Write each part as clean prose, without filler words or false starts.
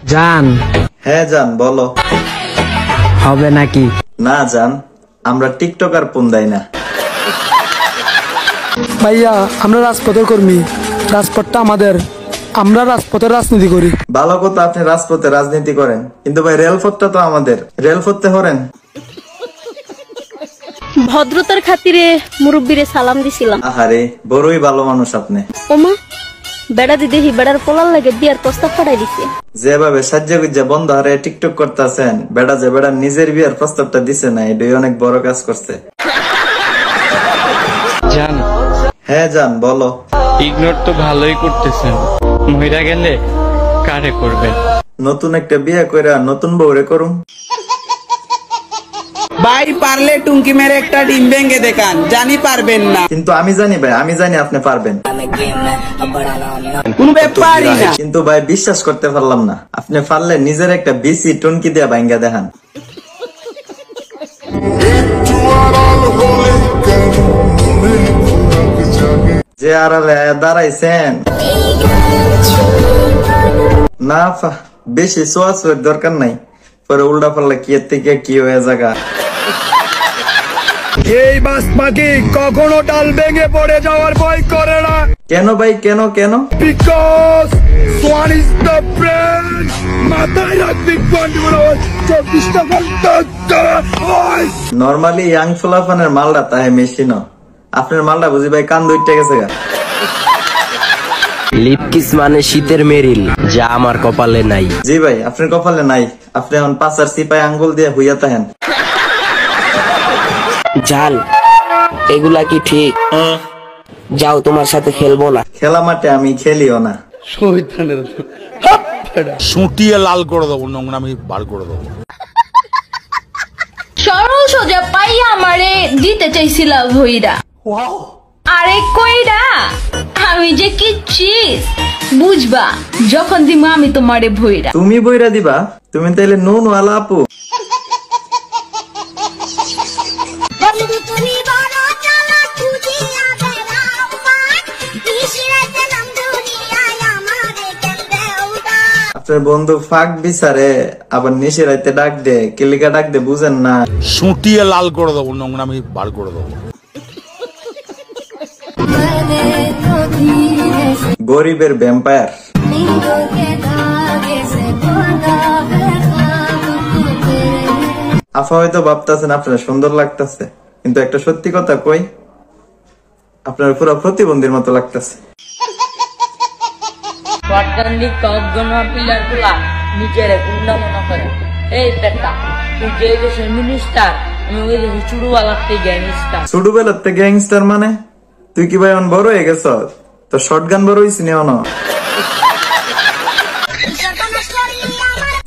জান। হ্যাঁ জান, বলো। হবে নাকি? না জান, আমরা টিকটকার পুন্দাই না। ভাইয়া আমরা রাজপথের কর্মী, রাজপথটা আমাদের, আমরা রাজপথের রাজনীতি করি। ভালো কথা, আপনি রাজপথে রাজনীতি করেন, কিন্তু ভাই রেলপথটা তো আমাদের, রেলপথে হরেন। ভদ্রতার খাতিরে মুরব্বিরে সালাম দিছিলাম। আহারে, বড়ই ভালো মানুষ আপনি। ওমা, বেড়া দি দেখি বেড়ার পোলার লাগে বিয়ার প্রস্তাব পাঠাই দিছে। যেভাবে সাজ্জা গুজ্জা বন্ধ হারে টিকটক করতেছেন, বেড়া যে বেড়া নিজের বিয়ার প্রস্তাবটা দিছে না, এটাই অনেক বড় কাজ করছে। জান। হ্যাঁ জান, বলো। ইগনোর তো ভালোই করতেছেন, মহিলা গেলে কারে করবেন? নতুন একটা বিয়ে কইরা নতুন বউরে করুম। ভাই পারলে টুঙ্কি মেরে একটা ডিম ভেঙে দেখান, জানি পারবেন না। কিন্তু আমি জানি ভাই, আমি জানি আপনি পারবেন। কোন ব্যাপারই না। কিন্তু ভাই বিশ্বাস করতে পারলাম না, আপনি পারলে নিজের একটা বিসি টুনকি দিয়া ভাঙ্গা দেখান। যে আড়ালে দাঁড়াইছেন না, বেশি সোয়াশোয়ের দরকার নাই, পরে উল্টা পাল্লা কি এর থেকে কি হয়ে জায়গা। এই বাস পাখি কখনো ডাল ভেঙে পড়ে যাওয়ার ভয় করে না। কেন ভাই, কেন কেন? Because swan is the brain. মাথায় রাখবি 24টা ঘন্টা। নরমালি ইয়াং ফোলাফানের মালটা তাহে মেশিন, আপনার মালটা বুঝি ভাই কান দুইটা গেছে গা। লিপকিস মানে শীতের মেরিল, যা আমার কপালে নাই। জি ভাই, আপনার কপালে নাই, আপনি এখন পাঁচার সিপাই আঙ্গুল দিয়ে হইয়া তাহেন। জান, এগুলা কি ঠিক? যাও, তোমার সাথে খেলবো না। খেলা মাঠে আমি খেলিও না। সুটিয়ে লাল করে দেবো, নোংরামি বার করে দেবো। সরল সোজা পাইয়া আমারে দিতে চাইছিলা ভইরা। আরে কইরা, আমি যে কি চিজ বুঝবা যখন দিমা আমি তোমারে ভইরা। তুমি বইরা দিবা? তুমি তাইলে নুন ওয়ালা আপু। আপনার বন্ধু ফাঁক বিচারে আবার নিশে রাইতে ডাক দে, কিলিকা ডাক দে, বুঝেন না? সুটিয়ে লাল করে দেবো, নোংরামি বার করে দেবো। গরিবের ভ্যাম্পায়ার। আফা হয়তো ভাবতেছেন আপনার সুন্দর লাগতেছে, কিন্তু একটা সত্যি কথা কই, আপনার পুরো প্রতিবন্ধীর মতো লাগতেছে। ছোটবেলাতে গ্যাংস্টার মানে তুই কি ভাই বড় হয়ে গেছ? তো শর্টগান বড় হইছি না?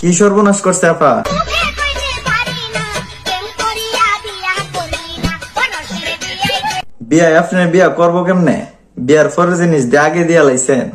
কি সর্বনাশ করছে আপা? বিয়া আপনার বিয়া করবো কেমনে? বিয়ার ফর জিনিস আগে দিয়া লাইছেন।